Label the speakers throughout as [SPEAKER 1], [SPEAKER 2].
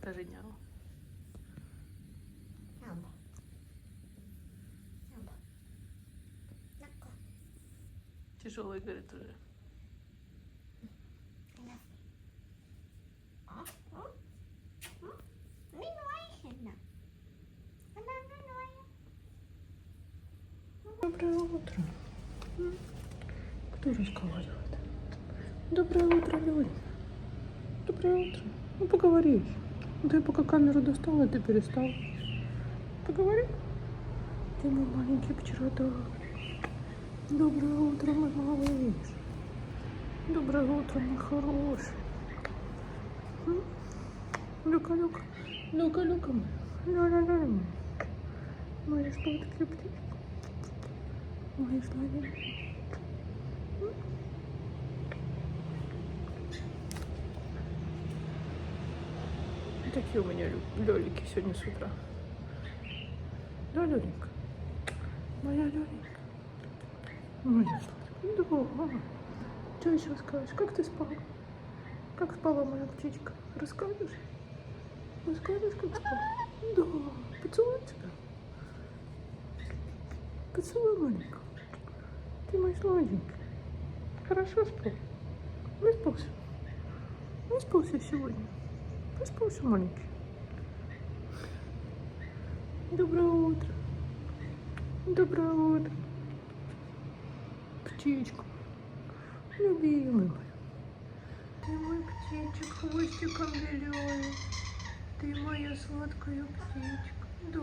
[SPEAKER 1] Скажи няу. Тяжелый, говорит, уже. Доброе утро. Кто разговаривает? Доброе утро, Лелик. Доброе утро. Ну, поговори. Да я пока камеру достала, ты перестал. Поговори. Ты мой маленький пчелоток. Доброе утро, мой малыш. Доброе утро, мой хороший. Люка-люка. Люка-люка. Ля-ля-ля. Мои сладкие птички. Мои сладкие. Такие у меня лёлики сегодня с утра. Да, Лёленька? Моя Лёленька. Моя сладкая. Да. Что еще скажешь? Как ты спала? Как спала моя птичка? Расскажешь? Расскажешь, как спала? Да. Поцелуй тебя. Поцелуй, маленькая. Ты мой сладенький. Хорошо спал? Выспался? Выспался сегодня? Выспался, маленький? Доброе утро. Доброе утро. Птичка. Любимый мой. Ты мой птичек, хвостиком виляет. Ты моя сладкая птичка. Да,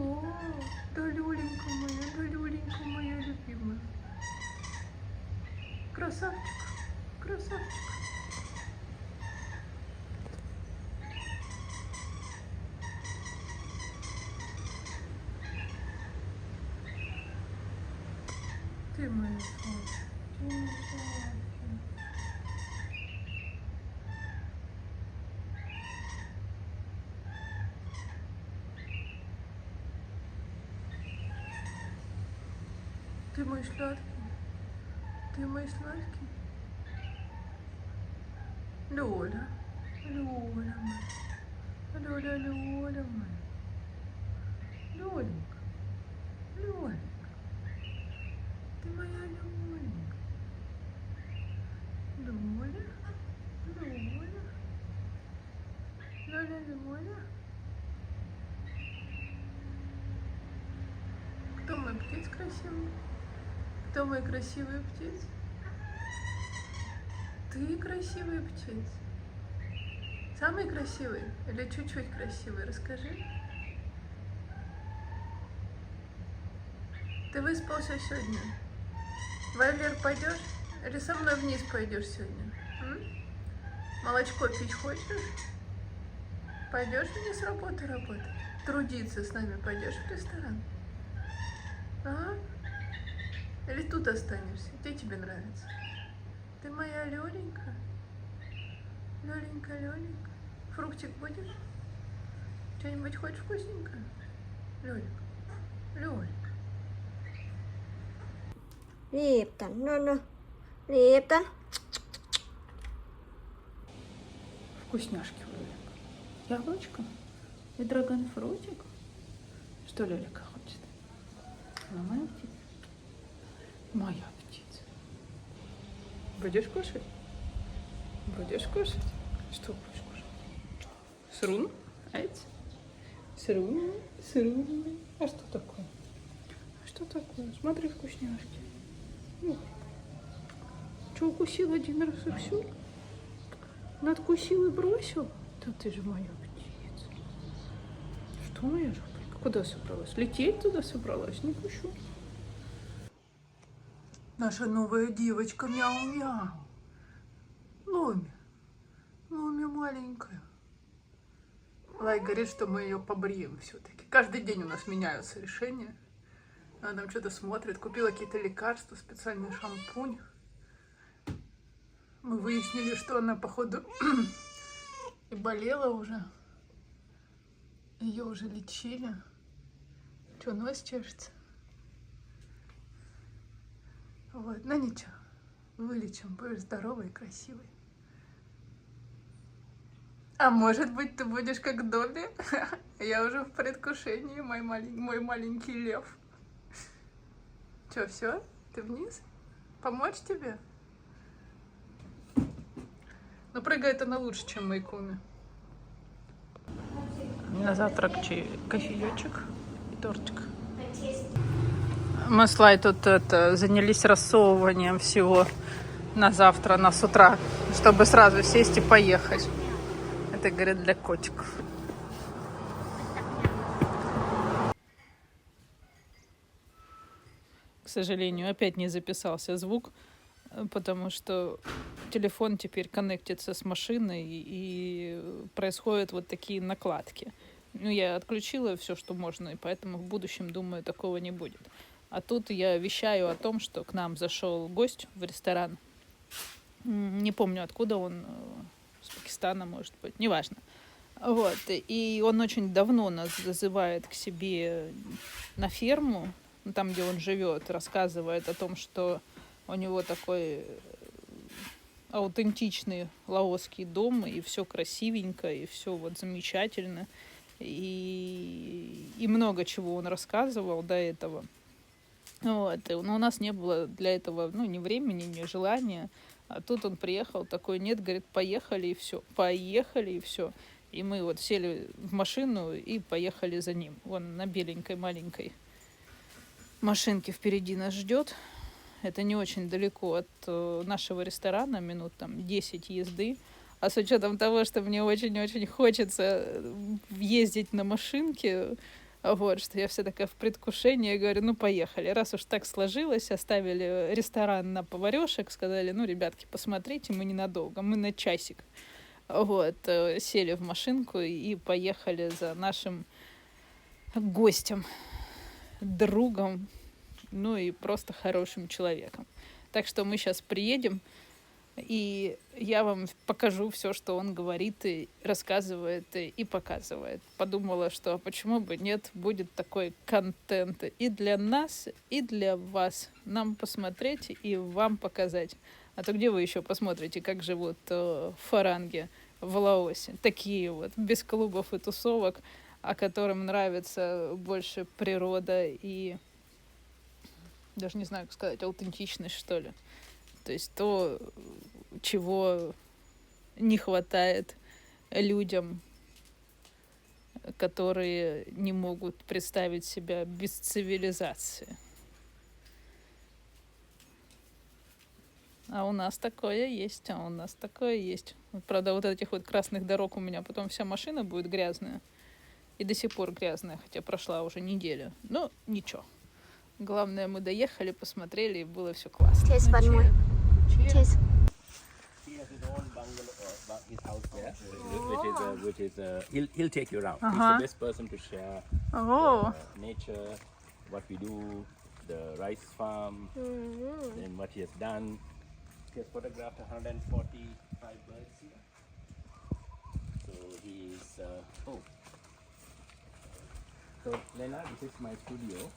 [SPEAKER 1] да, Лёленька моя, да, Лёленька моя любимая. Красавчик, красавчик. Ты моя сладкая, ты моя сладкая. Ты мой сладкий, ты мой сладкий. Лёля, Лёля моя, Лёля, Лёля моя. Лёленька, Лёленька. Ты моя Лёленька. Лёля, Лёля. Лёля, Лёля. Кто мой птиц красивый? Кто мой красивый птиц? Ты красивый птиц. Самый красивый или чуть-чуть красивый? Расскажи. Ты выспался сегодня? Валер, пойдешь? Или со мной вниз пойдешь сегодня? Молочко пить хочешь? Пойдешь вниз с работы работать? Трудиться с нами пойдешь в ресторан? А? Или тут останешься? Где тебе нравится? Ты моя Лёленька? Лёленька, Лёленька. Фруктик будешь? Что-нибудь хочешь вкусненькое? Лёлик, Лёлик.
[SPEAKER 2] Лептон, ну-ну, Лептон.
[SPEAKER 1] Вкусняшки у Лелика. Яблочко и драгонфрутик. Что Лелика хочет? Она моя птица. Моя птица. Будешь кушать? Будешь кушать? Что будешь кушать? Срун? Ать? Срун? Срун? А что такое? А что такое? Смотри, вкусняшки. Что, укусил один раз и все? Надкусил и бросил? Да ты же моя птица. Что моя жопа? Куда собралась? Лететь туда собралась? Не пущу. Наша новая девочка, мяу-мяу. Ломи. Ломи маленькая. Лай говорит, что мы ее побреем все-таки. Каждый день у нас меняются решения. Она там что-то смотрит. Купила какие-то лекарства, специальный шампунь. Мы выяснили, что она, походу, и болела уже. Ее уже лечили. Что, нос чешется? Вот, ну ничего. Вылечим, будешь здоровый и красивый. А может быть, ты будешь как Добби? Я уже в предвкушении, мой маленький лев. Чё, все? Ты вниз? Помочь тебе? Ну, прыгает она лучше, чем мейн-куны. На завтрак кофеечек и тортик. Мы с Лай тут занялись рассовыванием всего на завтра, на с утра, чтобы сразу сесть и поехать. Это, говорят, для котиков. К сожалению, опять не записался звук, потому что телефон теперь коннектится с машиной и происходят вот такие накладки. Ну, я отключила все, что можно, и поэтому в будущем, думаю, такого не будет. А тут я вещаю о том, что к нам зашел гость в ресторан. Не помню, откуда он, с Пакистана, может быть, неважно. Вот, и он очень давно нас зазывает к себе на ферму, там, где он живет, рассказывает о том, что у него такой аутентичный лаосский дом, и все красивенько, и все вот замечательно. И много чего он рассказывал до этого. Вот. Но у нас не было для этого ни времени, ни желания. А тут он приехал, такой, нет, говорит, поехали, и все. Поехали, и все. И мы вот сели в машину и поехали за ним. Вон на беленькой маленькой машинке впереди нас ждет. Это не очень далеко от нашего ресторана, минут там 10 езды. А с учетом того, что мне очень-очень хочется ездить на машинке, вот, что я вся такая в предвкушении, говорю, ну, поехали. Раз уж так сложилось, оставили ресторан на поварешек, сказали, ну, ребятки, посмотрите, мы ненадолго, мы на часик. Вот, сели в машинку и поехали за нашим гостем, другом, ну и просто хорошим человеком. Так что мы сейчас приедем, и я вам покажу все, что он говорит, и рассказывает, и показывает. Подумала, что почему бы нет, будет такой контент и для нас, и для вас. Нам посмотреть и вам показать. А то где вы еще посмотрите, как живут фаранги в Лаосе? Такие вот, без клубов и тусовок, а которым нравится больше природа и, даже не знаю, как сказать, аутентичность, что ли. То есть то, чего не хватает людям, которые не могут представить себя без цивилизации. А у нас такое есть, Правда, вот этих вот красных дорог у меня потом вся машина будет грязная. И до сих пор грязная, хотя прошла уже неделя. Но ничего. Главное, мы доехали, посмотрели, и было все классно.
[SPEAKER 2] Cheers.
[SPEAKER 3] He has his own bungalow, his house there, which is he'll take you around. He's the best person to share nature, what we do, the rice farm, then what he has done. He has photographed 145 birds here. So he's so Lena, this is my studio.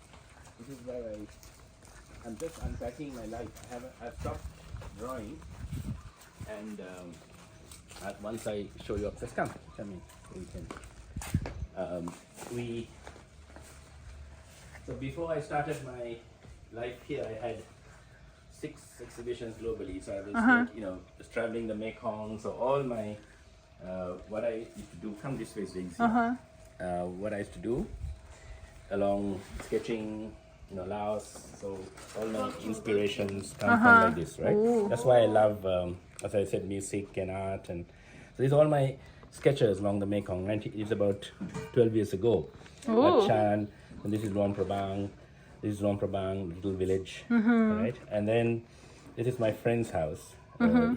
[SPEAKER 3] This is where I'm just unpacking my life. I've stopped drawing, and once I show you up, just come in. We can. So before I started my life here, I had 6 exhibitions globally. So I was, just traveling the Mekong. So all my what I used to do. Come this way, Ziggs. What I used to do, along sketching. Laos, so all my inspirations come from like this, right? Ooh. That's why I love, as I said, music and art, and so these are all my sketches along the Mekong. It's about 12 years ago. Chan, and this is Luang Prabang, little village, right? And then this is my friend's house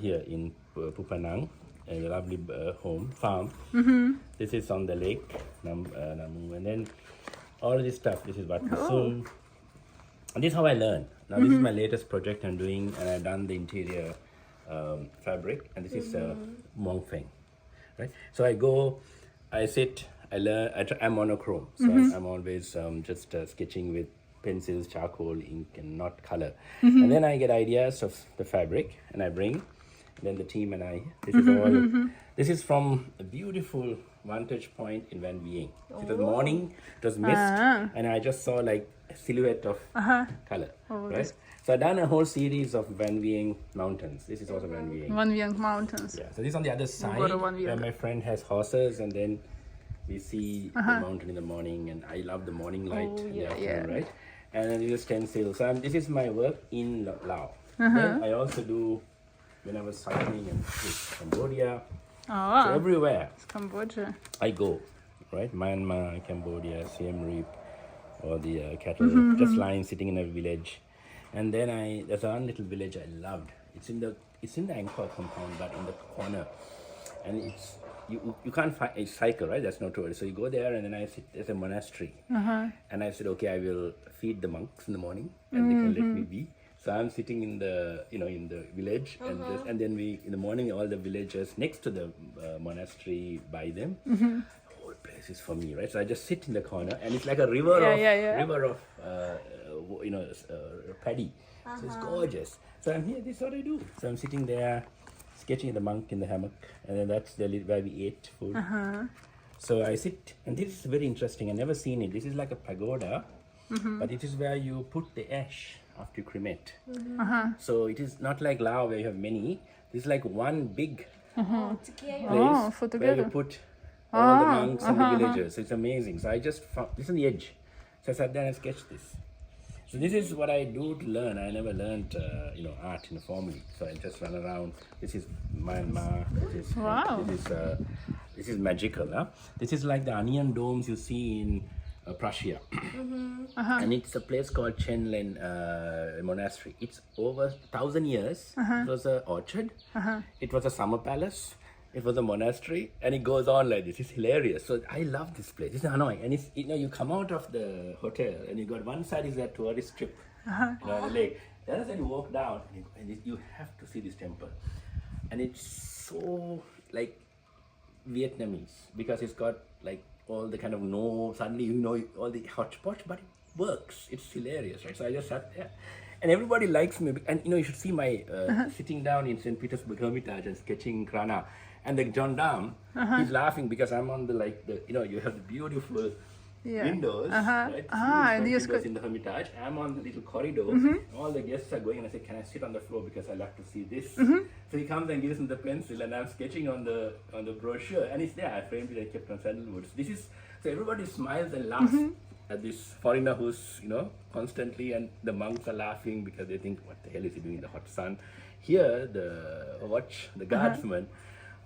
[SPEAKER 3] here in Pupanang, a lovely farm. This is on the lake, Namu, and then all this stuff. This is Wat and this is how I learn. Now this is my latest project I'm doing, and I've done the interior fabric, and this is Mong Feng, right? So I sit, I learn, I'm monochrome, so I'm always just sketching with pencils, charcoal, ink, and not color. And then I get ideas of the fabric, and I bring, then the team and I. This is all. This is from a beautiful vantage point in Van Vieng. It was morning, it was mist, and I just saw like a silhouette of color, right? So I've done a whole series of Van Vieng mountains. This is also Van Vieng.
[SPEAKER 1] Van Vieng Mountains.
[SPEAKER 3] Yeah, so this is on the other side
[SPEAKER 1] go to Van Vieng.
[SPEAKER 3] where my friend has horses, and then we see the mountain in the morning, and I love the morning light in the afternoon, right? And then this is stencil. So this is my work in Laos. Then I also do, when I was cycling in Cambodia, so everywhere
[SPEAKER 1] It's Cambodia.
[SPEAKER 3] I go, right? Myanmar, Cambodia, Siem Reap, all the cattle just lying, sitting in a village. And then there's one little village I loved. It's in the Angkor compound, but in the corner. And it's, you can't find a cycle, right? That's no tourist. So you go there, and then I sit at a monastery. And I said, okay, I will feed the monks in the morning, and they can let me be. So I'm sitting in the, in the village, and then in the morning, all the villagers next to the monastery by them. The whole place is for me, right? So I just sit in the corner, and it's like a river of paddy. So it's gorgeous. So I'm here. This is what I do. So I'm sitting there, sketching the monk in the hammock, and then that's where we ate food. So I sit, and this is very interesting. I've never seen it. This is like a pagoda, but it is where you put the ash after you cremate. So it is not like Laos where you have many. This is like one big place
[SPEAKER 1] for
[SPEAKER 3] where you
[SPEAKER 1] together.
[SPEAKER 3] put all the monks and the villagers. So it's amazing. So I just found this on the edge. So I sat there and sketched this. So this is what I do to learn. I never learned, art formally. So I just run around. This is Myanmar. This is magical. Huh? This is like the onion domes you see in Prussia. And it's a place called Chen Len Monastery. It's over 1,000 years. It was an orchard. It was a summer palace. It was a monastery, and it goes on like this. It's hilarious. So I love this place. It's Hanoi, and it's you come out of the hotel, and you got one side is that tourist strip, the lake. The other side you walk down, and you have to see this temple, and it's so like Vietnamese because it's got like all the kind of suddenly all the hotchpotch, but it works. It's hilarious, right? So I just sat there. And everybody likes me, and you should see my sitting down in St. Petersburg Hermitage and sketching Krana. And the gendarme, he's laughing because I'm on you have the beautiful windows, right?
[SPEAKER 1] And
[SPEAKER 3] Windows in the Hermitage. I'm on the little corridor. All the guests are going, and I say, "Can I sit on the floor because I like to see this?" So he comes and gives me the pencil, and I'm sketching on the brochure, and it's there. I framed it. I kept on sandalwoods. So everybody smiles and laughs at this foreigner who's constantly, and the monks are laughing because they think, "What the hell is he doing in the hot sun?" Here, the guardsman.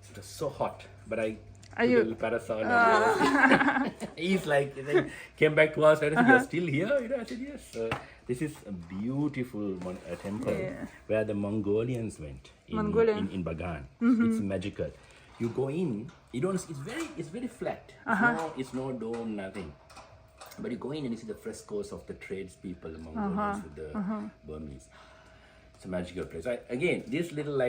[SPEAKER 3] It was so hot, but I took a little parasol. And he's like, then came back to us. You're still here? I said yes. So this is a beautiful temple where the Mongolians went in Bagan. It's magical. You go in, you don't. It's very flat. It's no dome, nothing. But you go in and you see the frescoes of the tradespeople, the Mongolians with the Burmese. It's a magical place. Again, these little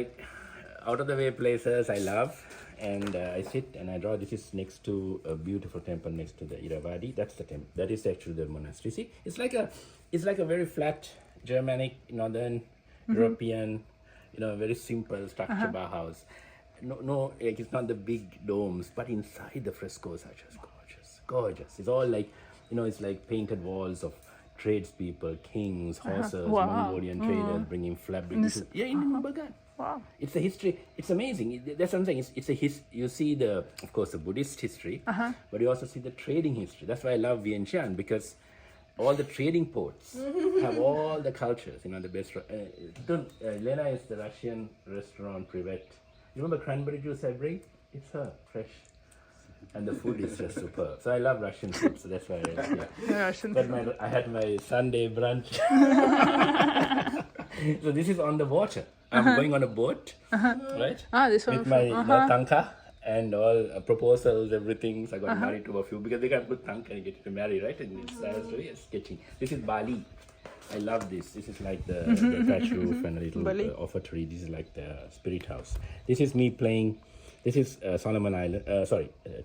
[SPEAKER 3] out of the way places I love, and I sit and I draw. This is next to a beautiful temple next to the Irrawaddy. That's the temple. That is actually the monastery. See, it's like a very flat Germanic, northern European, very simple structure Bauhaus. No, it's not the big domes, but inside the frescoes are just gorgeous. It's all like, it's like painted walls of tradespeople, kings, horses, Mongolian traders bringing fabric. In Bagan.
[SPEAKER 1] Wow.
[SPEAKER 3] It's a history. It's amazing. That's what I'm saying. You see of course, the Buddhist history, but you also see the trading history. That's why I love Vientiane, because all the trading ports have all the cultures. The best. Lena is the Russian restaurant Privet. You remember cranberry juice I bring? It's her, fresh. And the food is just superb. So I love Russian food, so that's why I had my Sunday brunch. So this is on the water. I'm going on a boat, right?
[SPEAKER 1] This one.
[SPEAKER 3] With my tanka and all proposals, everything. So I got married to a few because they can put tanka and get married, right? And it's really sketching. This is Bali. I love this. This is like the thatch roof and a little offertory. This is like the spirit house. This is me playing. This is Solomon Island,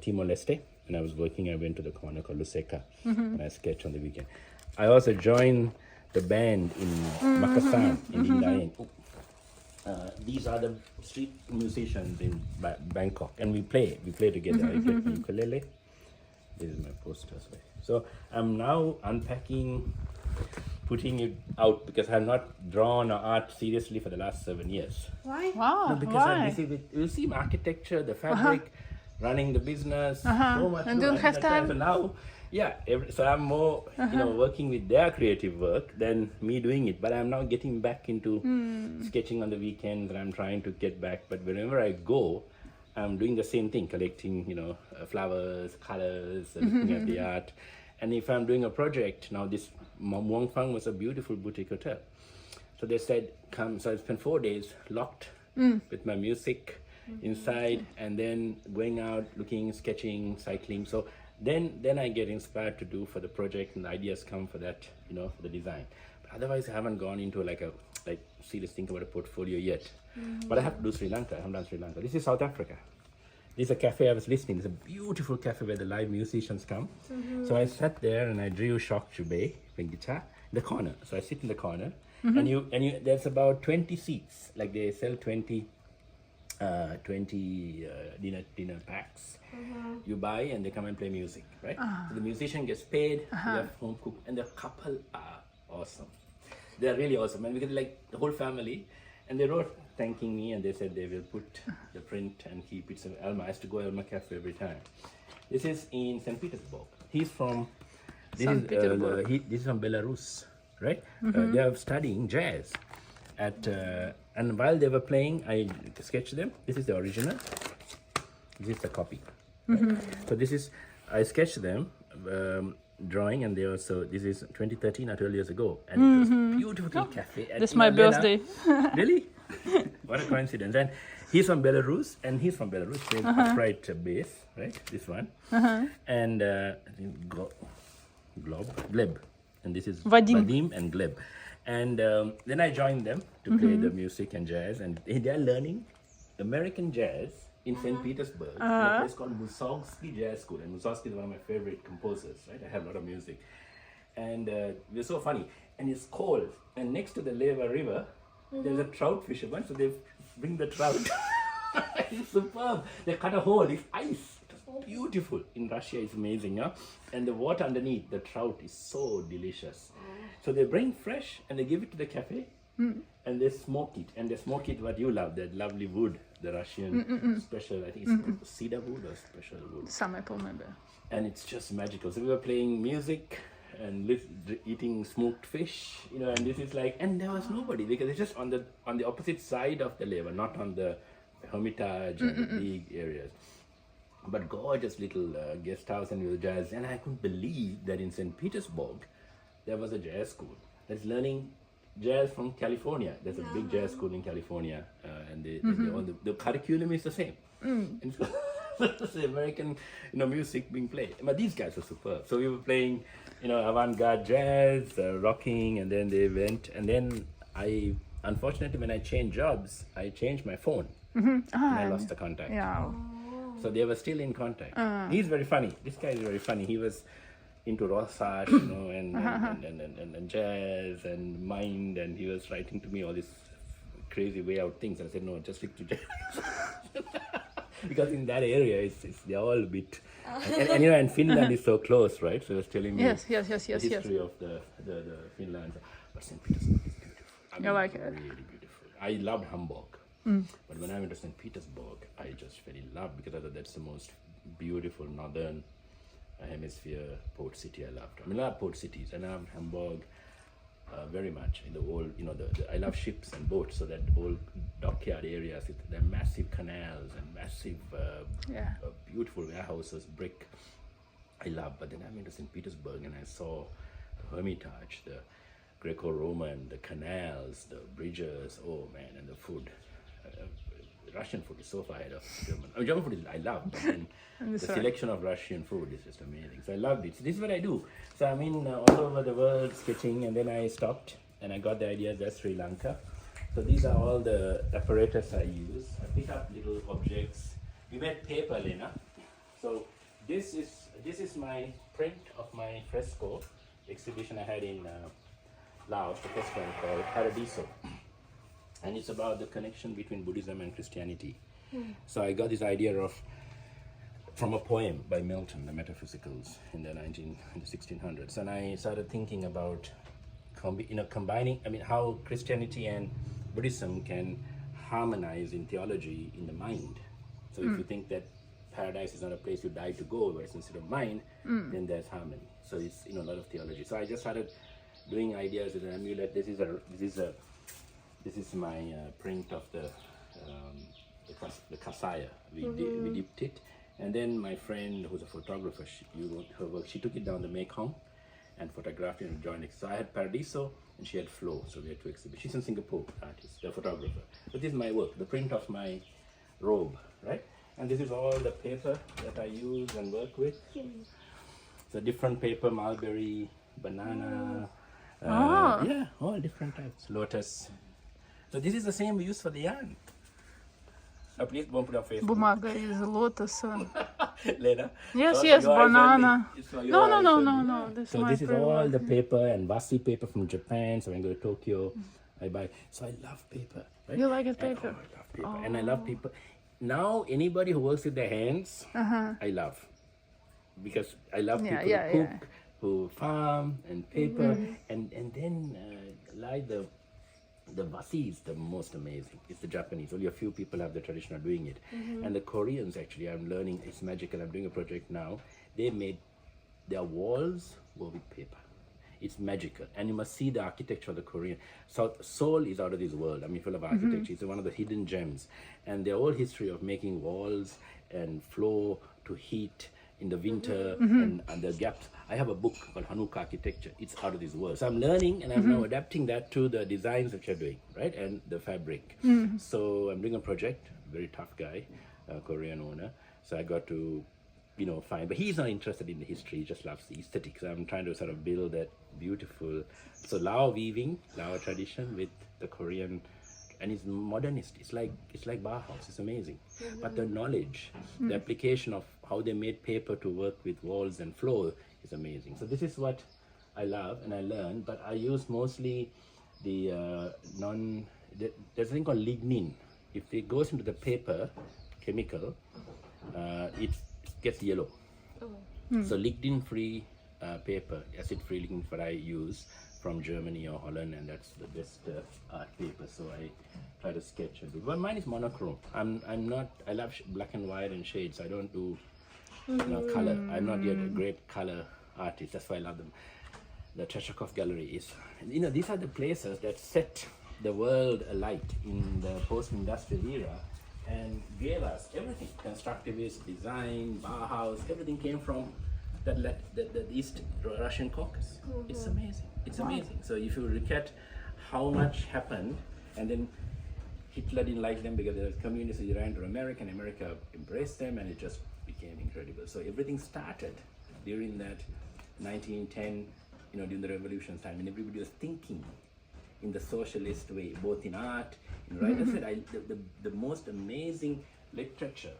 [SPEAKER 3] Timor-Leste. And I was working, I went to the corner called Lusaka, and I sketched on the weekend. I also joined the band in Makassar, in Ding. these are the street musicians in Bangkok, and we play together. I get my ukulele. This is my poster. So I'm now unpacking, putting it out because I have not drawn art seriously for the last 7 years.
[SPEAKER 2] Why?
[SPEAKER 1] Wow,
[SPEAKER 3] No, because I'm busy with, you see, architecture, the fabric, running the business, so much.
[SPEAKER 1] And
[SPEAKER 3] to-
[SPEAKER 1] don't have
[SPEAKER 3] that
[SPEAKER 1] time.
[SPEAKER 3] So now, yeah, so I'm more, working with their creative work than me doing it. But I'm now getting back into sketching on the weekends, and I'm trying to get back. But whenever I go, I'm doing the same thing, collecting, flowers, colors, looking at the art. And if I'm doing a project, now this Muang Phang was a beautiful boutique hotel. So they said, come. So I spent 4 days locked with my music inside, and then going out, looking, sketching, cycling. So then I get inspired to do for the project, and ideas come for that, for the design. But otherwise, I haven't gone into like serious think about a portfolio yet. But I have to do Sri Lanka. I haven't done Sri Lanka. This is South Africa. This is a cafe I was listening. It's a beautiful cafe where the live musicians come. So I sat there and I drew Shock Jubei, playing guitar, in the corner. So I sit in the corner, and you there's about 20 seats. Like they sell 20 dinner packs. You buy and they come and play music, right? So the musician gets paid. You have home cook, and the couple are awesome. They're really awesome, and we get like the whole family. And they wrote thanking me, and they said they will put the print and keep it. So Elma, I used to go Elma Cafe every time. This is in St. Petersburg. He's from this is from Belarus, right? They are studying jazz at and while they were playing, I sketched them. This is the original. This is the copy. Right? So this is I sketched them. Drawing, and they also, this is 2013 or 12 years ago, and it was a beautiful cafe.
[SPEAKER 1] This is my birthday.
[SPEAKER 3] Really? What a coincidence. And he's from Belarus, and he's from Belarus. They have upright bass, right? This one. And I think Gleb. And this is Vadim and Gleb. And then I joined them to play the music and jazz, and they're learning American jazz in St. Petersburg, in a place called Mussorgsky Jazz School. And Mussorgsky is one of my favorite composers, right? I have a lot of music. And they're so funny. And it's cold. And next to the Leva River, there's a trout fisherman, so they bring the trout. It's superb. They cut a hole, it's ice. It's beautiful. In Russia, it's amazing, huh? And the water underneath, the trout is so delicious. So they bring fresh, and they give it to the cafe, and they smoke it. And they smoke it what you love, that lovely wood. The Russian special, I think it's cedar wood or special wood.
[SPEAKER 1] Some apple maybe.
[SPEAKER 3] And it's just magical. So we were playing music and eating smoked fish, and this is like, and there was nobody because it's just on the opposite side of the Leva, not on the Hermitage and the big areas. But gorgeous little guest house and with jazz. And I couldn't believe that in St. Petersburg, there was a jazz school that's learning jazz from California. There's a big jazz school in California, and the curriculum is the same. And so it's the American, music being played. But these guys were superb. So we were playing, avant-garde jazz, rocking, and then they went. And then unfortunately, when I changed jobs, I changed my phone, and I lost the contact.
[SPEAKER 1] Yeah.
[SPEAKER 3] So they were still in contact. He's very funny. This guy is very funny. He was into Rosage, and jazz and mind, and he was writing to me all this crazy way out things. I said, no, just stick to jazz. Because in that area, they're all a bit, and Finland is so close, right? So he was telling me
[SPEAKER 1] Yes.
[SPEAKER 3] the history of the Finland. But St. Petersburg is beautiful. I mean,
[SPEAKER 1] like it?
[SPEAKER 3] really beautiful. I loved Hamburg, but when I went to St. Petersburg, I just fell in love because I thought that's the most beautiful northern hemisphere port city I loved. I mean, I love port cities. I love Hamburg very much. In the old, I love ships and boats. So that old dockyard areas, the massive canals and massive, beautiful warehouses, brick. I love. But then I went to St. Petersburg and I saw the Hermitage, the Greco-Roman, the canals, the bridges. Oh man, and the food. Russian food is so far ahead of German. German food I love, but then the selection of Russian food is just amazing. So I loved it. So this is what I do. So I'm in all over the world sketching, and then I stopped and I got the idea that Sri Lanka. So these are all the apparatus I use. I pick up little objects. We made paper, Lena. So this is my print of my fresco exhibition I had in Laos, the first one called Paradiso. and it's about the connection between Buddhism and Christianity. So I got this idea from a poem by Milton, The Metaphysicals, in the 1600s, and I started thinking about combining, how Christianity and Buddhism can harmonize in theology in the mind. So if you think that paradise is not a place you die to go, but it's instead of mind, then there's harmony. So it's a lot of theology. So I just started doing ideas with an amulet. This is my print of the kasaya. We dipped it, and then my friend, who's a photographer, she took it down the Mekong and photographed it and joined it. So I had Paradiso and she had Flo. So we had two exhibits. She's in Singapore, artist, the photographer. But this is my work, the print of my robe, right? And this is all the paper that I use and work with. So different paper, mulberry, banana, yeah, all different types, lotus. So this is the same we use for the yarn. Please don't put on Facebook.
[SPEAKER 1] Бумага из лотоса.
[SPEAKER 3] Later.
[SPEAKER 1] Yes,
[SPEAKER 3] So
[SPEAKER 1] yes,
[SPEAKER 3] yours
[SPEAKER 1] banana.
[SPEAKER 3] only- so
[SPEAKER 1] No,
[SPEAKER 3] yours
[SPEAKER 1] no,
[SPEAKER 3] only.
[SPEAKER 1] no. This
[SPEAKER 3] So
[SPEAKER 1] my
[SPEAKER 3] this is
[SPEAKER 1] favorite.
[SPEAKER 3] all the paper and washi paper from Japan. So when I go to Tokyo, I buy. So I love paper. Right?
[SPEAKER 1] You like it
[SPEAKER 3] And-
[SPEAKER 1] paper?
[SPEAKER 3] I love paper, and I love people. Now anybody who works with their hands, I love, because I love
[SPEAKER 1] Yeah,
[SPEAKER 3] people
[SPEAKER 1] yeah,
[SPEAKER 3] who
[SPEAKER 1] yeah.
[SPEAKER 3] cook, who farm and paper, and then like the washi is the most amazing. It's the Japanese. Only a few people have the tradition of doing it, and the Koreans actually. I'm learning. It's magical. I'm doing a project now. They made their walls were with paper. It's magical, and you must see the architecture of the Korean. So Seoul is out of this world. Full of architecture. It's one of the hidden gems, and their whole history of making walls and floor to heat in the winter and the gaps. I have a book called Hanukkah Architecture. It's out of this world. So I'm learning, and I'm now adapting that to the designs that you're doing, right, and the fabric. So I'm doing a project. Very tough guy, Korean owner. So I got to fine, but he's not interested in the history. He just loves the aesthetics. I'm trying to sort of build that beautiful, so Lao weaving, Lao tradition with the Korean, and it's modernist. It's like Bauhaus. It's amazing. But the knowledge, the application of how they made paper to work with walls and floor is amazing. So this is what I love and I learn. But I use mostly the there's a thing called lignin. If it goes into the paper, chemical, it gets yellow. So lignin-free paper, acid-free lignin, what I use from Germany or Holland, and that's the best art paper. So I try to sketch and do. But mine is monochrome. I'm not. I love black and white and shades. I don't do color. I'm not yet a great color artist. That's why I love them. The Tretyakov Gallery is. These are the places that set the world alight in the post-industrial era and gave us everything. Constructivist design, Bauhaus, everything came from the East Russian Caucasus. It's amazing. It's amazing. So if you look at how much happened, and then Hitler didn't like them because the communists ran to America, and America embraced them, and it just became incredible. So everything started during that 1910, during the revolution time, and everybody was thinking in the socialist way, both in art, in writing. I said, the most amazing literature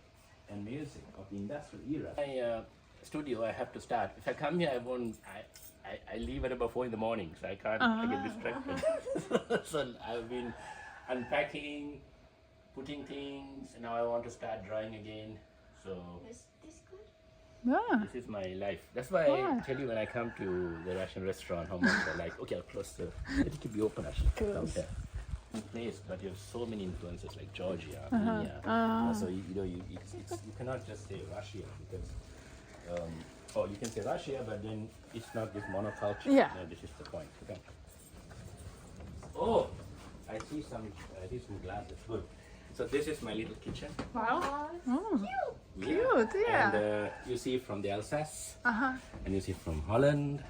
[SPEAKER 3] and music of the industrial era. My studio, I have to start. If I come here, I leave at about 4 in the morning, so I can't. I get distracted. So I've been unpacking, putting things, and now I want to start drawing again. So
[SPEAKER 2] Is this good?
[SPEAKER 1] Yeah.
[SPEAKER 3] this is my life. That's why I tell you when I come to the Russian restaurant how much I like. Okay, I'll close the. Let it be open actually. Come here. Place, but you have so many influences like Georgia, Armenia. So you cannot just say Russia because, or you can say Russia, but then it's not this monoculture.
[SPEAKER 1] Yeah.
[SPEAKER 3] No, this is the point. Okay. Oh, I see some glasses. Good. So this is my little kitchen.
[SPEAKER 1] Wow.
[SPEAKER 2] Oh,
[SPEAKER 1] Cute, yeah.
[SPEAKER 3] And you see from the Alsace,
[SPEAKER 1] Uh-huh.
[SPEAKER 3] and you see from Holland.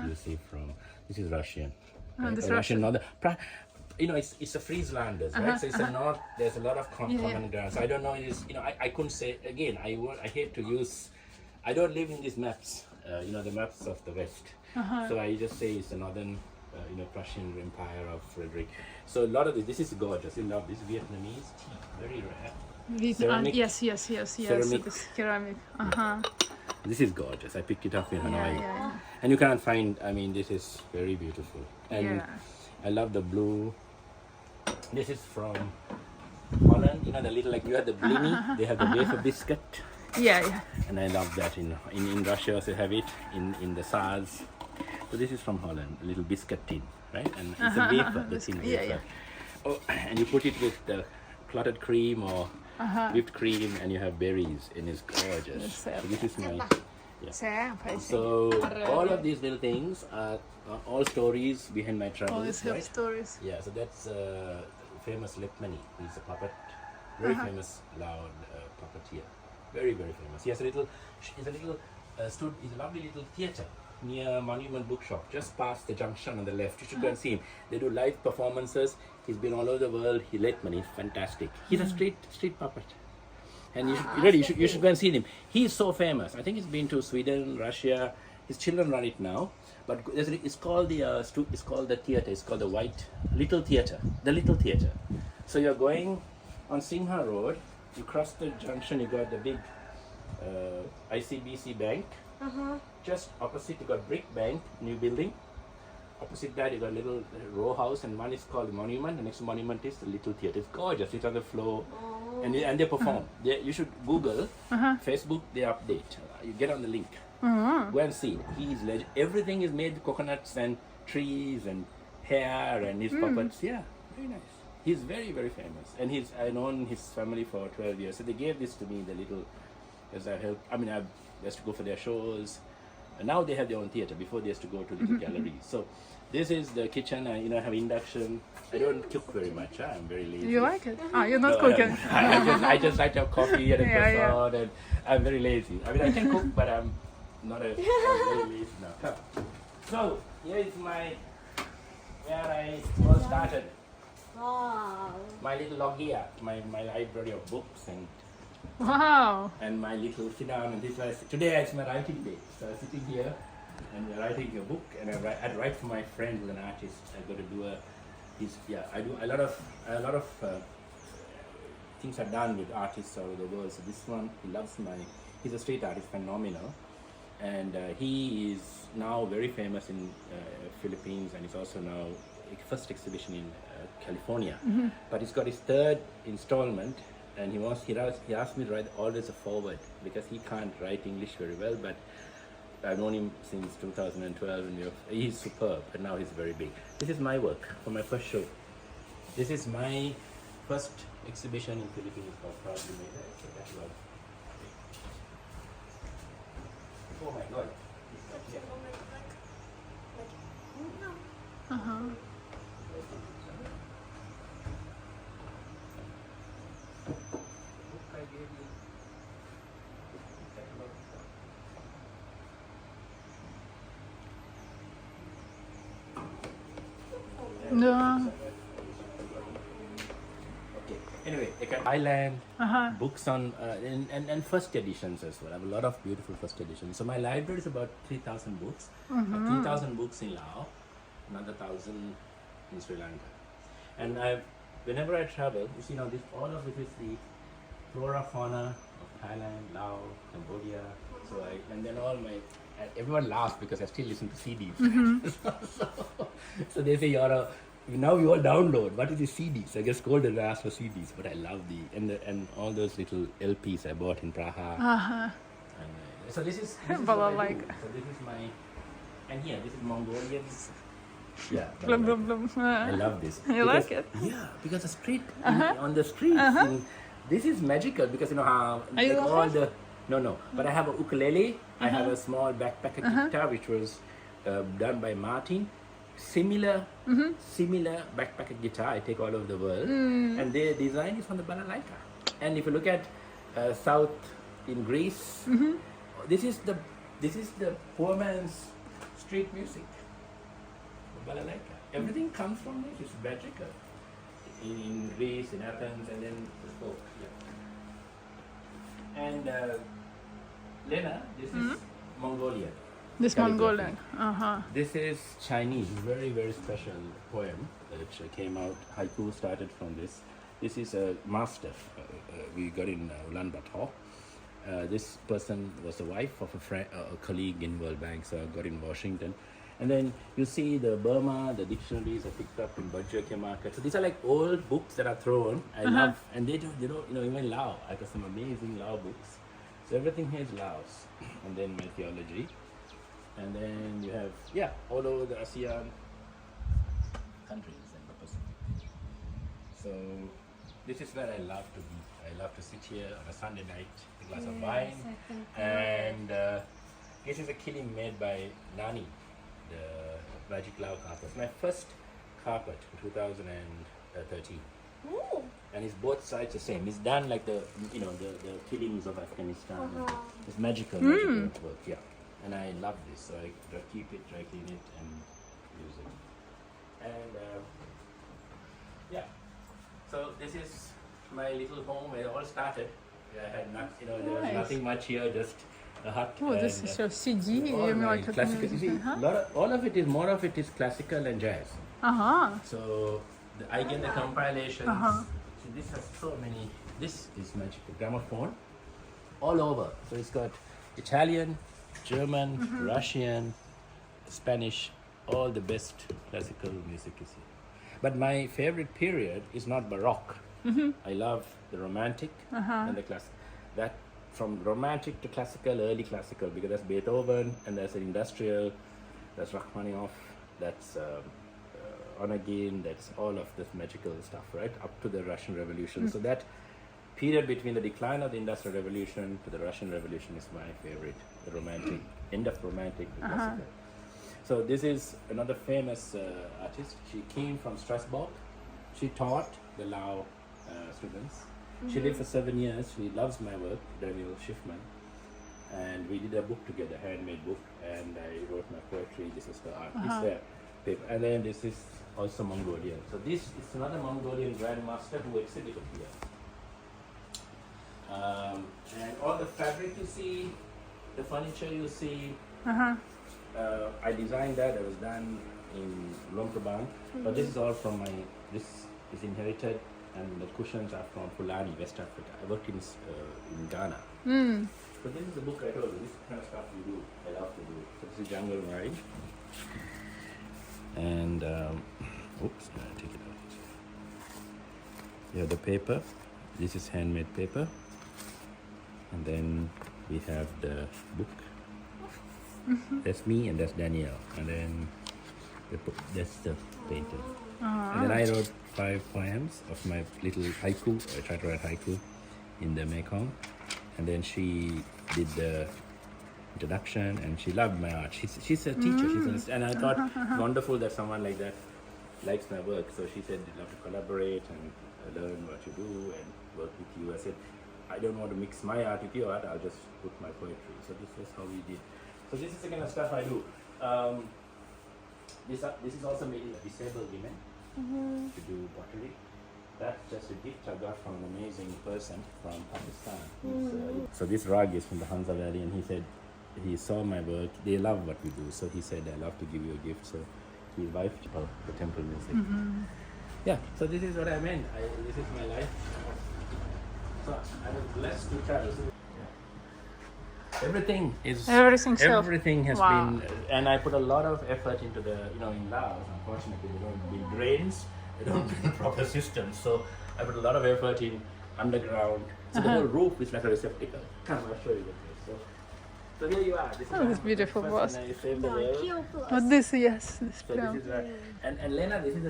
[SPEAKER 3] You see from this is Russian.
[SPEAKER 1] This
[SPEAKER 3] Russian northern. It's a Frieslanders, right? So it's a north. There's a lot of common ground. So I don't know. I couldn't say again. I hate to use. I don't live in these maps. The maps of the West. So I just say it's the northern. Prussian Empire of Frederick. So a lot of this is gorgeous. You love this Vietnamese tea, very rare. Ceramic.
[SPEAKER 1] Yes.
[SPEAKER 3] Ceramic.
[SPEAKER 1] It is ceramic.
[SPEAKER 3] This is gorgeous. I picked it up in Hanoi,
[SPEAKER 1] Yeah.
[SPEAKER 3] and you can't find. This is very beautiful, and
[SPEAKER 1] Yeah.
[SPEAKER 3] I love the blue This is from Holland. You know the little like you have the blini. They have the wafer biscuit,
[SPEAKER 1] Yeah.
[SPEAKER 3] and I love that. In Russia also have it in the SARS. So this is from Holland, a little biscuit tin, right? And it's a wafer, the thin
[SPEAKER 1] Yeah,
[SPEAKER 3] wafer. Oh, and you put it with the clotted cream or whipped cream, and you have berries, and it's gorgeous.
[SPEAKER 1] Yes,
[SPEAKER 3] So
[SPEAKER 1] sir.
[SPEAKER 3] this is my.
[SPEAKER 1] แซ่บไปสิ
[SPEAKER 3] So all of these little things are all stories behind my
[SPEAKER 1] all
[SPEAKER 3] travels,
[SPEAKER 1] these help
[SPEAKER 3] right?
[SPEAKER 1] stories
[SPEAKER 3] Yeah, so that's famous Lepmani. He's a puppet, very famous loud puppeteer, very famous. He has a little, he's a lovely little theatre near Monument Bookshop, just past the junction on the left. You should go and see him. They do live performances. He's been all over the world. He Lepmani, he's fantastic. He's a street puppet. And you should go and see him. He's so famous. I think he's been to Sweden, Russia. His children run it now, but it's called the theater. It's called the Little Theater. The Little Theater. So you're going on Singha Road. You cross the junction. You got the big ICBC Bank. Just opposite, you got Brick Bank, new building. Opposite that, you got a little row house, and one is called the Monument. The next monument is the Little Theater. It's gorgeous. It's on the floor, and they perform. You should Google, Facebook. They update. You get on the link. Go and see. He's legend. Everything is made with coconuts and trees and hair and his puppets. Yeah, very nice. He's very famous, and I've known his family for 12 years. So they gave this to me, the little, as I helped. I mean, I used to go for their shows. And now they have their own theater. Before they used to go to little galleries. So this is the kitchen. I have induction. I don't cook very much. I'm very lazy.
[SPEAKER 1] you like it you're not
[SPEAKER 3] No,
[SPEAKER 1] cooking
[SPEAKER 3] I just like to have coffee and a
[SPEAKER 1] Yeah, yeah.
[SPEAKER 3] croissant, and I'm very lazy. I mean, I can cook, but I'm very lazy now. Come. So here is where I all started.
[SPEAKER 2] Wow.
[SPEAKER 3] My little logia, my library of books
[SPEAKER 1] wow
[SPEAKER 3] and my little sit down, and this was today is my writing day. So I'm sitting here and we're writing a book, and I write for my friend who's an artist. I got to do I do a lot of things are done with artists all over the world. So this one, he's a street artist, phenomenal, and he is now very famous in Philippines, and he's also now first exhibition in California. But he's got his third installment. And he asked me to write always a forward because he can't write English very well, but I've known him since 2012, and he's superb, and now he's very big. This is my work for my first show. This is my first exhibition in Philippines called Proudly Made. It's a catalog. Oh my God. It's not here.
[SPEAKER 1] yeah
[SPEAKER 3] Okay. Anyway, Thailand, books on and first editions as well. I have a lot of beautiful first editions. So my library is about 3,000 books. 3,000 books in Laos, another 1,000 in Sri Lanka. And whenever I travel, you see now all of it is the flora fauna of Thailand, Laos, Cambodia. So and then everyone laughs because I still listen to CDs. So they say now we all download. What is the CDs? I get scolded and asked for CDs, but I love and all those little LPs I bought in Praha. And, so this is
[SPEAKER 1] But
[SPEAKER 3] what
[SPEAKER 1] I
[SPEAKER 3] I
[SPEAKER 1] like
[SPEAKER 3] do. So this is this is Mongolian. Yeah.
[SPEAKER 1] blum, blum, blum.
[SPEAKER 3] I love this.
[SPEAKER 1] You like it?
[SPEAKER 3] Yeah, because the street on the streets. This is magical because how
[SPEAKER 1] Are you
[SPEAKER 3] like
[SPEAKER 1] a
[SPEAKER 3] all the no. But I have a ukulele. I have a small backpacker guitar which was done by Martin. Similar backpacker guitar I take all over the world, and their design is from the balalaika. And if you look at south in Greece, this is the poor man's street music. Balalaika. Everything comes from this. It's magical. In Greece, in Athens, and then the folk. Yeah. And Lena, this is Mongolian.
[SPEAKER 1] This
[SPEAKER 3] calligraphy.
[SPEAKER 1] Mongolian.
[SPEAKER 3] This is Chinese, very special poem which came out. Haiku started from this. This is a master we got in Ulaanbaatar. This person was the wife of a colleague in World Bank, so I got in Washington. And then you see the Burma, the dictionaries are picked up in Bajjaki market. So these are like old books that are thrown. I love, and they don't, even Lao. I got some amazing Lao books. So everything here is Laos. And then my theology. And then you have, all over the ASEAN countries and the Pacific. So this is where I love to be. I love to sit here on a Sunday night, a glass of wine. And this is a killing made by Nani, the Magic Lao carpet. It's my first carpet in 2013.
[SPEAKER 2] Ooh.
[SPEAKER 3] And it's both sides the same. It's done like the killings of Afghanistan. It's magical work, yeah. And I love this, so I keep it, dry clean it, and use it. And so this is my little home where it all started. I had not, there was nothing much here, just a hut.
[SPEAKER 1] Oh, this is your CD.
[SPEAKER 3] Classical. You see, all of it is, more of it is classical and jazz. So I get the compilations. See, this has so many. This is magical. Gramophone, all over. So it's got Italian, German, Russian, Spanish, all the best classical music you see. But my favorite period is not Baroque. I love the Romantic and the classic. That from Romantic to classical, early classical, because that's Beethoven, and there's an industrial, that's Rachmaninoff, that's Onegin, that's all of this magical stuff, right? Up to the Russian Revolution. So that period between the decline of the Industrial Revolution to the Russian Revolution is my favorite. The Romantic, end of Romantic, the classical. So this is another famous artist. She came from Strasbourg. She taught the Lao students. She lived for 7 years. She loves my work, Daniel Schiffman. And we did a book together, handmade book. And I wrote my poetry. This is the art. This there, paper. And then this is also Mongolian. So this is another Mongolian grandmaster who exhibited here. And all the fabric you see, the furniture you see, I designed that. It was done in Luang Prabang. But this is all from this is inherited, and the cushions are from Fulani, West Africa. I worked in Ghana. So this is the book I told you. This kind of stuff we do. I love to do. So this is Jungle Ride. And, oops, I take it out. You have the paper. This is handmade paper. And then we have the book. That's me and that's Danielle. And then that's the painting. And then I wrote 5 poems of my little haiku. I tried to write haiku in the Mekong. And then she did the introduction, and she loved my art. She's a teacher. And I thought wonderful that someone like that likes my work. So she said, I'd love to collaborate and learn what you do and work with you. I said, I don't want to mix my art with your art. I'll just put my poetry. So this is how we did. So this is the kind of stuff I do. This is also made in disabled women to do pottery. That's just a gift I got from an amazing person from Pakistan. So this rug is from the Hansa Valley, and he said he saw my work. They love what we do, so he said, "I love to give you a gift." So he invited the temple music. Yeah. So this is what I meant. This is my life. So I was blessed to travel. Everything has been, and I put a lot of effort into the, in Laos, unfortunately, they don't build drains, they don't build proper systems. So I put a lot of effort in underground. So the whole roof is like a receptacle. Come, I'll show you the place. So here you are. This is
[SPEAKER 1] beautiful boss.
[SPEAKER 3] I saved the world.
[SPEAKER 1] Oh, this, yes. This
[SPEAKER 3] So this is and Lena, this is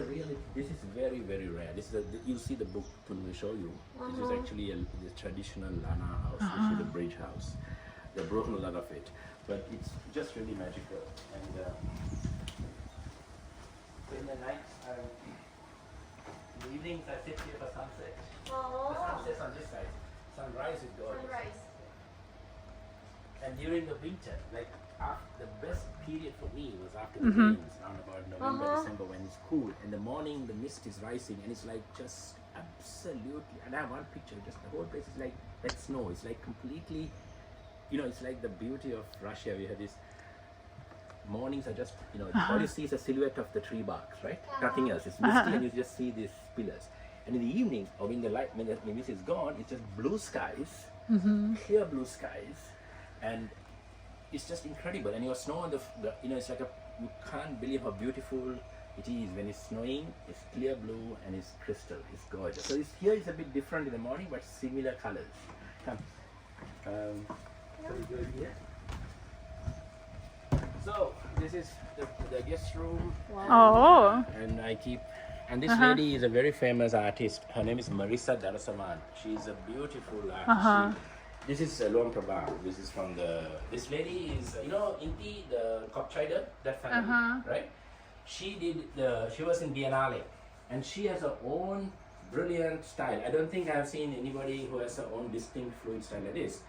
[SPEAKER 3] very, very rare. This is you'll see the book when we show you. This is actually the traditional Lana house, which is the bridge house. They've broken a lot of it, but it's just really magical. And in the nights, in the evenings, I sit here for sunset. The sunset's on this side. Sunrise is gorgeous. And during the winter, the best period for me was after the rains, around about November, December, when it's cool. In the morning, the mist is rising, and it's like just absolutely. And I have one picture. Just the whole place is like snow. It's like completely. It's like the beauty of Russia. We have these mornings are just, all you see is a silhouette of the tree barks, right? Nothing else. It's misty and you just see these pillars. And in the evening, or when the light, when the mist is gone, it's just blue skies, clear blue skies. And it's just incredible. And your snow on the you know, it's like you can't believe how beautiful it is when it's snowing. It's clear blue and it's crystal. It's gorgeous. So here is a bit different in the morning, but similar colors. Come. So we go here. So this is the guest room.
[SPEAKER 1] Oh.
[SPEAKER 3] And this lady is a very famous artist. Her name is Marissa Darasaman. She's a beautiful artist. This is Luang Prabang. This is from this lady is, you know, Inti, the Kopchaider, that family, right? She was in Biennale, and she has her own brilliant style. I don't think I've seen anybody who has her own distinct fluid style like this.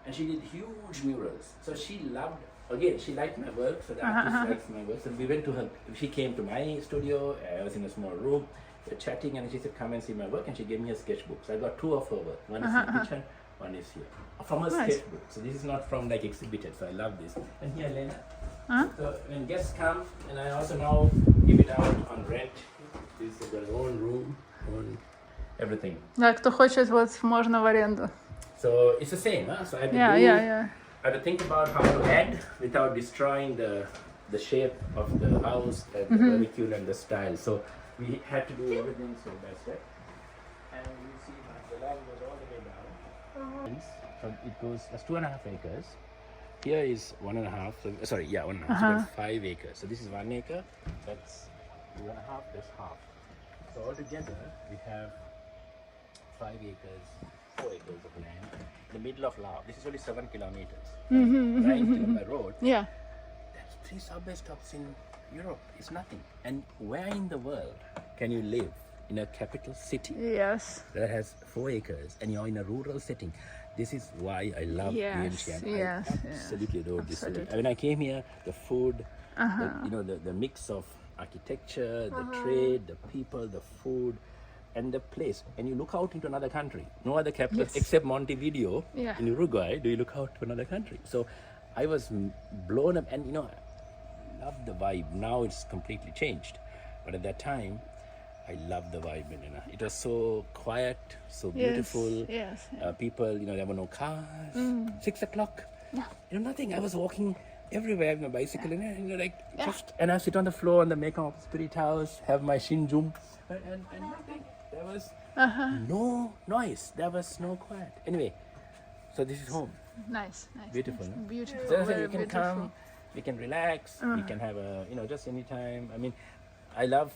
[SPEAKER 3] And she did huge murals. So she liked my work, so the artist likes my work. So we went to her, she came to my studio, I was in a small room, we were chatting, and she said, come and see my work, and she gave me a sketchbook. So I got 2 of her work. One is in the kitchen, one is here. From her sketchbook. So this is not from like exhibited, so I love this. And here, Lena. So when guests come, and I also now give it out on rent. This is their own room, own everything.
[SPEAKER 1] Да, кто хочет, вот можно в аренду.
[SPEAKER 3] So it's the same, huh? So I had to think about how to add without destroying the shape of the house, and the molecule and the style. So we had to do everything step by step. And you see the land goes all the way down. So it goes, that's 2.5 acres. Here is 1.5, so, sorry, 1.5, so that's 5 acres. So this is 1 acre, that's 2.5, that's half. So altogether, we have 5 acres, 4 acres of land in the middle of Laos. This is only 7 kilometers. 9 kilometer road.
[SPEAKER 1] Yeah.
[SPEAKER 3] That's 3 subway stops in Europe. It's nothing. And where in the world can you live in a capital city that has 4 acres and you're in a rural setting? This is why I love Vientiane. I absolutely adore this city. When I came here, the food, the mix of architecture, the trade, the people, the food, and the place. And you look out into another country. No other capital except Montevideo in Uruguay do you look out to another country. So I was blown up, and I love the vibe. Now it's completely changed. But at that time, I loved the vibe, It was so quiet, so beautiful. People, there were no cars. 6 o'clock, nothing. I was walking everywhere with my bicycle, and I sit on the floor on the Mekong Spirit House, have my shinjum, and nothing. There was no noise. There was no quiet. Anyway, so this is home.
[SPEAKER 1] Nice.
[SPEAKER 3] Beautiful, no?
[SPEAKER 1] Beautiful.
[SPEAKER 3] So
[SPEAKER 1] Very
[SPEAKER 3] you can
[SPEAKER 1] beautiful.
[SPEAKER 3] come, we can relax, we can have just any time. I mean, I love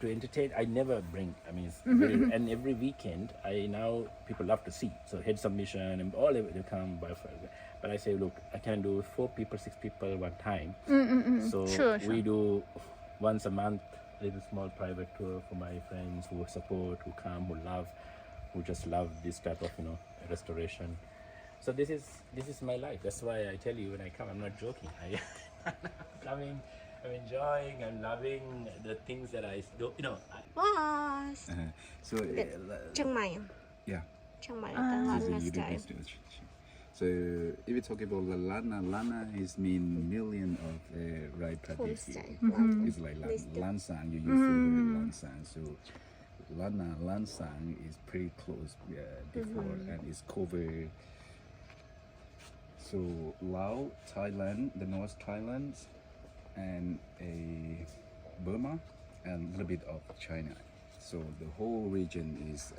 [SPEAKER 3] to entertain. I never bring, it's very, and every weekend, people love to see. So head submission and all of it, they come by Friday. But I say, look, I can do 4 people, 6 people one time. So
[SPEAKER 1] Sure.
[SPEAKER 3] we do once a month, a little small private tour for my friends who support, who come, who just love this type of, restoration. So this is my life. That's why I tell you when I come, I'm not joking. I'm coming, I'm enjoying, I'm loving the things that I do.
[SPEAKER 2] Was.
[SPEAKER 4] So
[SPEAKER 2] Chiang Mai.
[SPEAKER 4] yeah,
[SPEAKER 2] Chiang Mai
[SPEAKER 4] this
[SPEAKER 2] là
[SPEAKER 4] is
[SPEAKER 2] style.
[SPEAKER 4] university. So if we talk about the lana is mean million of right tradition.
[SPEAKER 2] Homestay.
[SPEAKER 4] It's like lansang. You used to hear lansang. So lansang is pretty close before, and it's covered. So Laos, Thailand, the North Thailand, and Burma, and a little bit of China. So the whole region is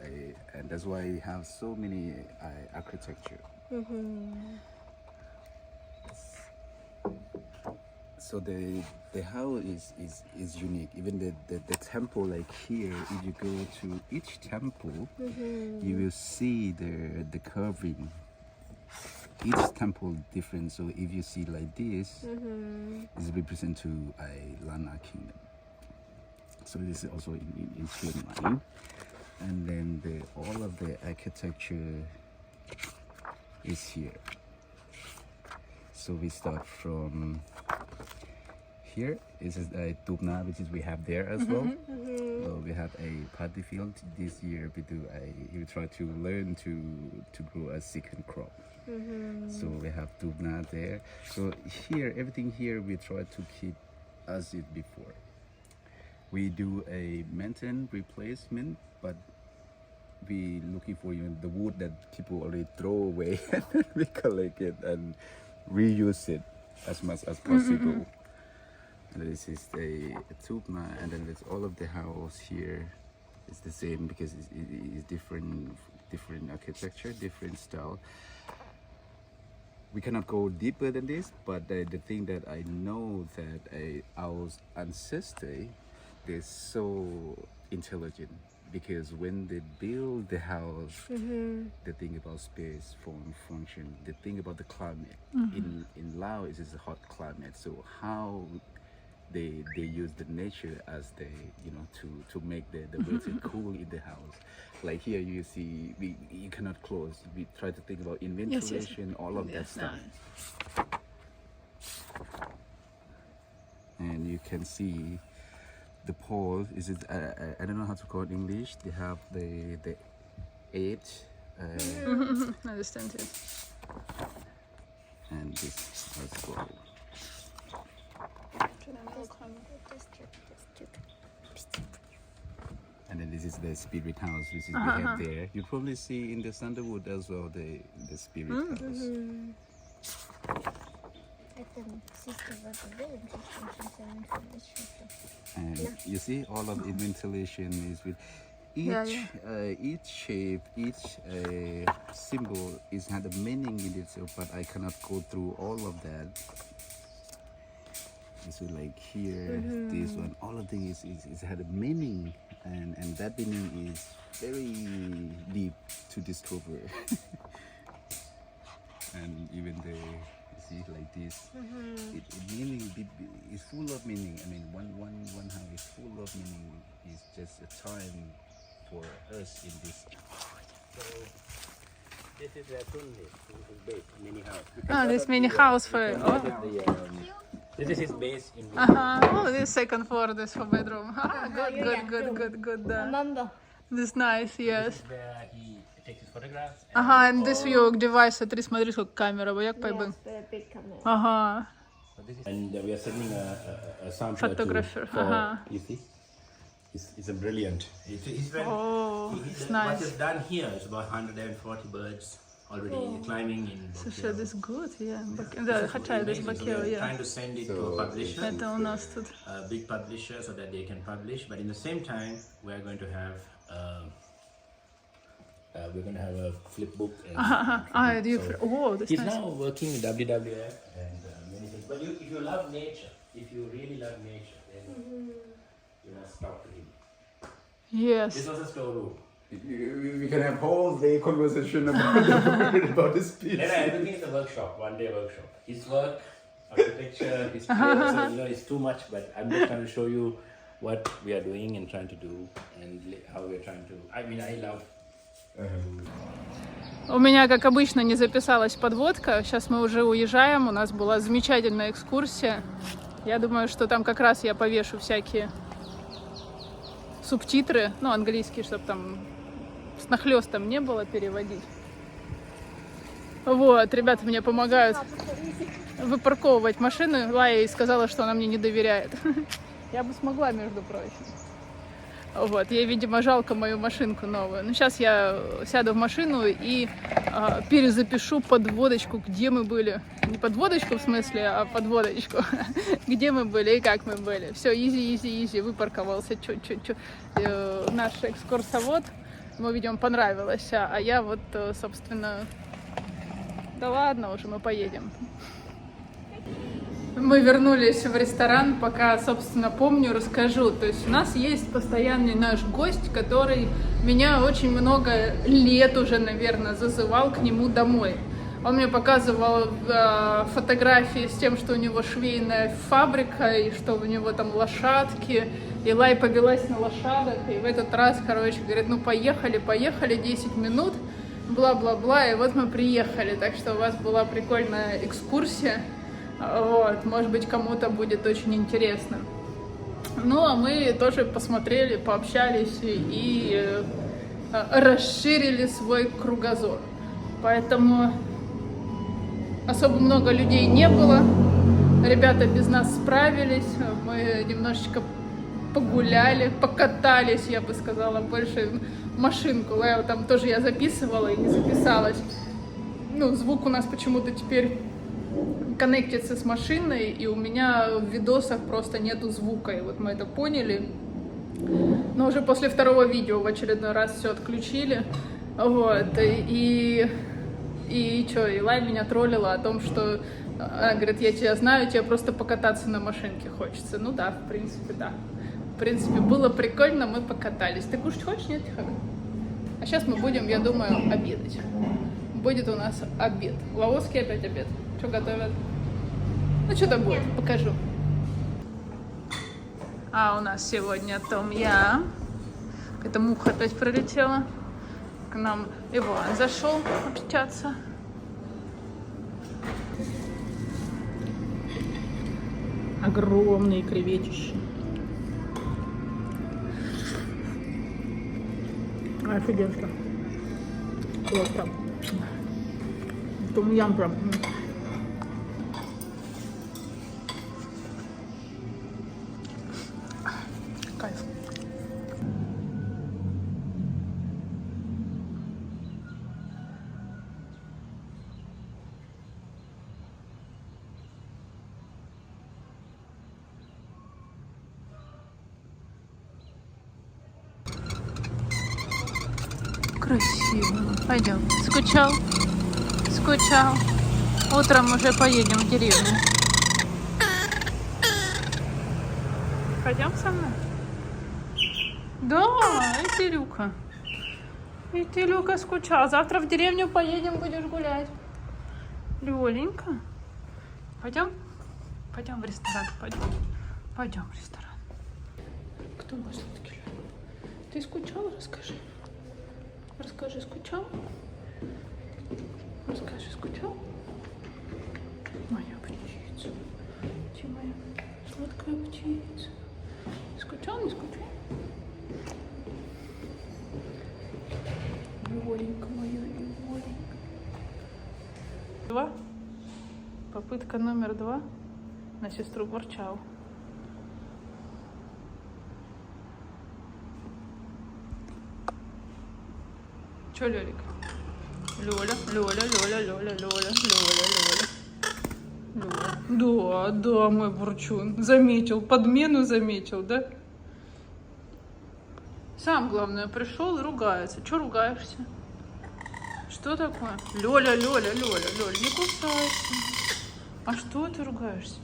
[SPEAKER 4] and that's why we have so many architecture. So the house is unique. Even the temple, like here, if you go to each temple, you will see the curving. Each temple different. So if you see like this, it's represent to a Lana kingdom. So this is also in Chiang Mai. And then all of the architecture is here. So we start from here. This is a Dubna, which is we have there as well. So we have a paddy field. This year we try to learn to grow a second crop. So we have Dubna there. So here, everything here we try to keep as it before. We do a maintenance replacement, but we looking for the wood that people already throw away and we collect it and reuse it as much as possible. And this is the tubma, and then there's all of the house here. It's the same because it's different architecture, different style. We cannot go deeper than this, but the thing that I know that our ancestors, they're so intelligent, because when they build the house, they think about space, form, function. They think about the climate. In Laos, it's a hot climate, so how they use the nature as they, you know, to make the weather cool in the house. Like here you see you cannot close. We try to think about ventilation, all of that stuff.
[SPEAKER 1] Nice.
[SPEAKER 4] And you can see the pole. Is it? I don't know how to call it in English. They have the 8.
[SPEAKER 1] Understand it.
[SPEAKER 4] And this as well. And then this is the spirit house, which is we have there. You probably see in the Sandalwood as well the spirit house. And you see all of the ventilation is with each shape, each symbol is had a meaning in itself, but I cannot go through all of that. So like here, this one, all of things is had a meaning, and that meaning is very deep to discover. And even the, you see like this, it meaning is full of meaning. I mean, one house is full of meaning. It's just a time for us in this.
[SPEAKER 3] So this is a base mini house.
[SPEAKER 1] This mini house for.
[SPEAKER 3] This is his base in.
[SPEAKER 1] Oh, this second floor, this for bedroom. Good. This nice, yes.
[SPEAKER 3] This is where he takes his photographs.
[SPEAKER 1] And this view device, смотри, сколько камера, як пойбим. Ага.
[SPEAKER 3] And we are sending a sample
[SPEAKER 1] Photographer.
[SPEAKER 3] for, you see, it's a brilliant. It's very,
[SPEAKER 1] it's
[SPEAKER 3] what
[SPEAKER 1] nice.
[SPEAKER 3] is done here is about 140 birds already climbing in.
[SPEAKER 1] Слушай, this good, yeah. Да, хотя this бакео, yeah.
[SPEAKER 3] Trying to send it to a publisher,
[SPEAKER 1] Это у нас тут.
[SPEAKER 3] a big publisher, so that they can publish. But in the same time, we are going to have a flip book. And
[SPEAKER 1] This
[SPEAKER 3] he's
[SPEAKER 1] nice.
[SPEAKER 3] now working in WWF and many things. But if you love nature, if you really love nature, then you must talk to him.
[SPEAKER 1] Yes.
[SPEAKER 3] This was a storeroom.
[SPEAKER 4] We can have whole day conversation about this piece.
[SPEAKER 3] Then everything is a workshop, one day workshop. His work, architecture, his creation, it's too much, but I'm just trying to show you what we are doing and trying to do and how we're trying to. I mean, I love.
[SPEAKER 1] У меня, как обычно, не записалась подводка. Сейчас мы уже уезжаем. У нас была замечательная экскурсия. Я думаю, что там как раз я повешу всякие субтитры, ну, английские, чтобы там с нахлёстом не было переводить. Вот, ребята мне помогают выпарковывать машину. Лая ей сказала, что она мне не доверяет. Я бы смогла, между прочим. Вот, ей, видимо, жалко мою машинку новую. Но сейчас я сяду в машину и перезапишу подводочку, где мы были. Не подводочку в смысле, а подводочку. Где мы были и как мы были. Все, изи, выпарковался. Наш экскурсовод. Ему, видимо, понравилось. А я вот, собственно... Да ладно уже, мы поедем. Мы вернулись в ресторан, пока, собственно, помню, расскажу. То есть у нас есть постоянный наш гость, который меня очень много лет уже, наверное, зазывал к нему домой. Он мне показывал фотографии с тем, что у него швейная фабрика, и что у него там лошадки. И Лай повелась на лошадок, и в этот раз, короче, говорит, ну поехали, 10 минут, бла-бла-бла, и вот мы приехали. Так что у вас была прикольная экскурсия. Вот, может быть, кому-то будет очень интересно. Ну, а мы тоже посмотрели, пообщались и расширили свой кругозор. Поэтому особо много людей не было. Ребята без нас справились. Мы немножечко погуляли, покатались, я бы сказала, больше машинку. Там тоже я записывала и не записалась. Ну, звук у нас почему-то теперь коннектиться с машиной, и у меня в видосах просто нету звука, и вот мы это поняли. Но уже после второго видео в очередной раз все отключили, вот, и что, и Лай меня троллила о том, что, она говорит, я тебя знаю, тебе просто покататься на машинке хочется. Ну да, в принципе, да. В принципе, было прикольно, мы покатались. Ты кушать хочешь, нет, Тихо? А сейчас мы будем, я думаю, обедать. Будет у нас обед. Лаоский опять обед. Что готовят? Ну, что-то будет, покажу. А у нас сегодня том-ям. Эта муха опять прилетела. К нам Иван зашел общаться. Огромные креветищи. Офигенно. Просто. Том-ям прям. Кайф. Красиво. Пойдем. Скучал? Скучал. Утром уже поедем в деревню. Пойдем со мной? Да, и ты, Люка. И ты, Люка, скучал. Завтра в деревню поедем, будешь гулять. Лёленька. Пойдем? Пойдем в ресторан. Пойдем. Пойдем в ресторан. Кто мой сладкий Лёля? Ты скучал? Расскажи. Расскажи, скучал? Расскажи, скучал? Моя птица. Ты моя сладкая птица. Скучал, не скучал? Лёленька моя, Лёленька. 2. Попытка номер 2. На сестру ворчал. Чё, Лелик? Лёля, Лёля, Лёля, Лёля, Лёля, Лёля, Лёля. Да, мой бурчун. Заметил, подмену заметил, да? Сам, главное, пришел и ругается. Чё ругаешься? Что такое? Лёля, Лёля, Лёля, Лёля, не кусайся. А что ты ругаешься?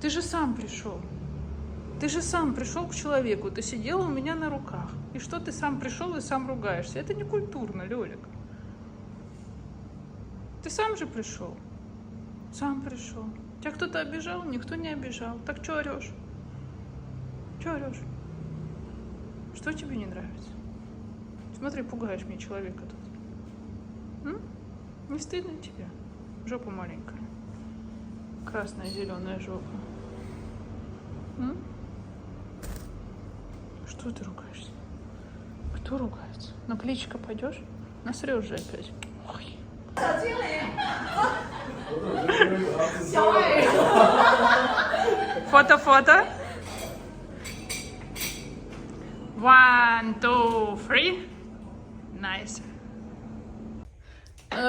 [SPEAKER 1] Ты же сам пришел. Ты же сам пришел к человеку, ты сидела у меня на руках. И что ты сам пришел и сам ругаешься? Это не культурно, Лелик. Ты сам же пришел. Сам пришел. Тебя кто-то обижал? Никто не обижал. Так что орешь? Что орешь? Что тебе не нравится? Смотри, пугаешь мне человека тут. Не стыдно тебе? Жопа маленькая. Красная, зеленая жопа. Что ты ругаешься? Кто ругается? На плечико пойдешь? Насрешь же опять. Ой. Фото. 1, 2, 3. Nice.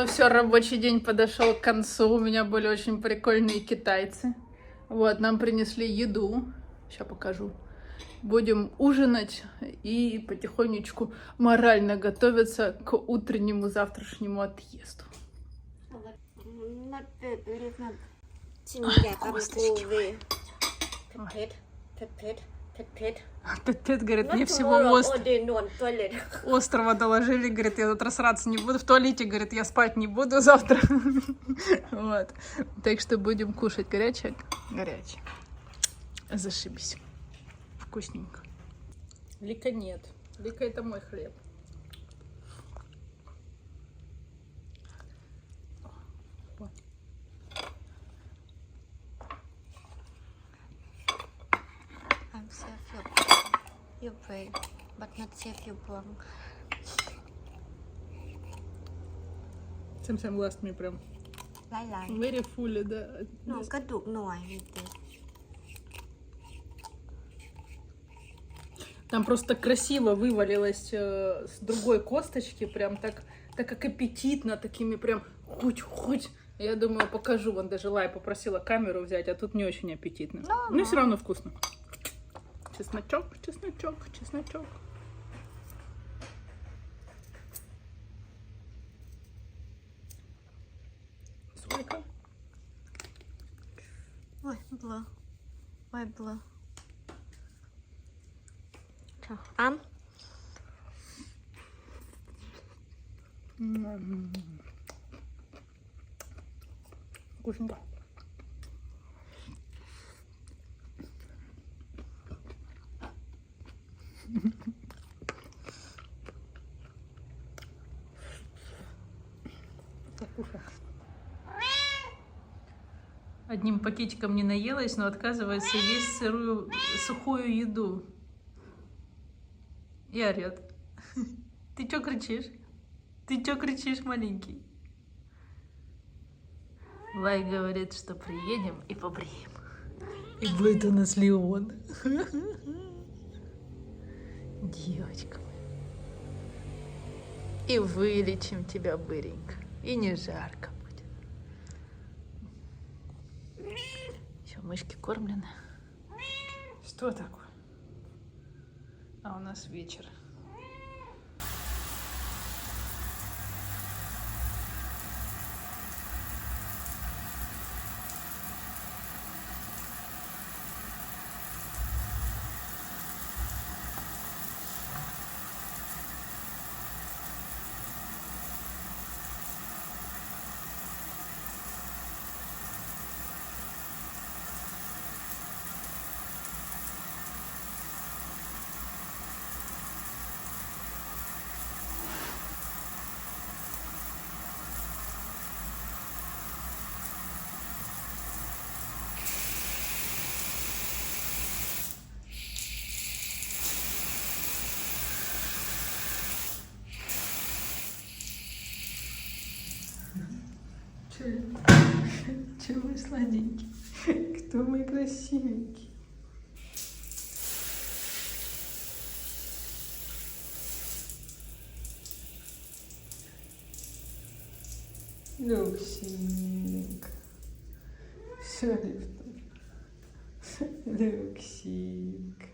[SPEAKER 1] Все, рабочий день подошел к концу. У меня были очень прикольные китайцы. Вот, нам принесли еду. Сейчас покажу. Будем ужинать и потихонечку морально готовиться к утреннему завтрашнему отъезду. Пет, говорит, мне всего острова доложили, говорит, я завтра сраться не буду, в туалете, говорит, я спать не буду завтра. Вот. Так что будем кушать горячее. Горячее. Зашибись. Вкусненько. Лика нет. Лика — это мой хлеб.
[SPEAKER 2] I'm safe your brain, but not safe your brain.
[SPEAKER 1] Всем last me прям.
[SPEAKER 2] Лай-лай.
[SPEAKER 1] Very full, да.
[SPEAKER 2] Ну, кадук, новой.
[SPEAKER 1] Там просто красиво вывалилось с другой косточки, прям так как аппетитно, такими прям хоть. Я думаю, покажу. Вон даже Лай попросила камеру взять, а тут не очень аппетитно.
[SPEAKER 2] Да,
[SPEAKER 1] Но
[SPEAKER 2] да.
[SPEAKER 1] все равно вкусно. Чесночок, чесночок, чесночок. Сколько?
[SPEAKER 2] Ой, было. Ой, было. Чё, ам?
[SPEAKER 1] Вкусненько. Покушай. Одним пакетиком не наелась, но отказывается есть сухую еду. И орет. Ты чё кричишь? Ты чё кричишь, маленький? Лай говорит, что приедем и побреем. И будет у нас Леон. Девочка моя. И вылечим тебя, быренько. И не жарко будет. Еще мышки кормлены. Что такое? А у нас вечер. Че мой сладенький? Кто мой красивенький? Люксик. Все, Люксик.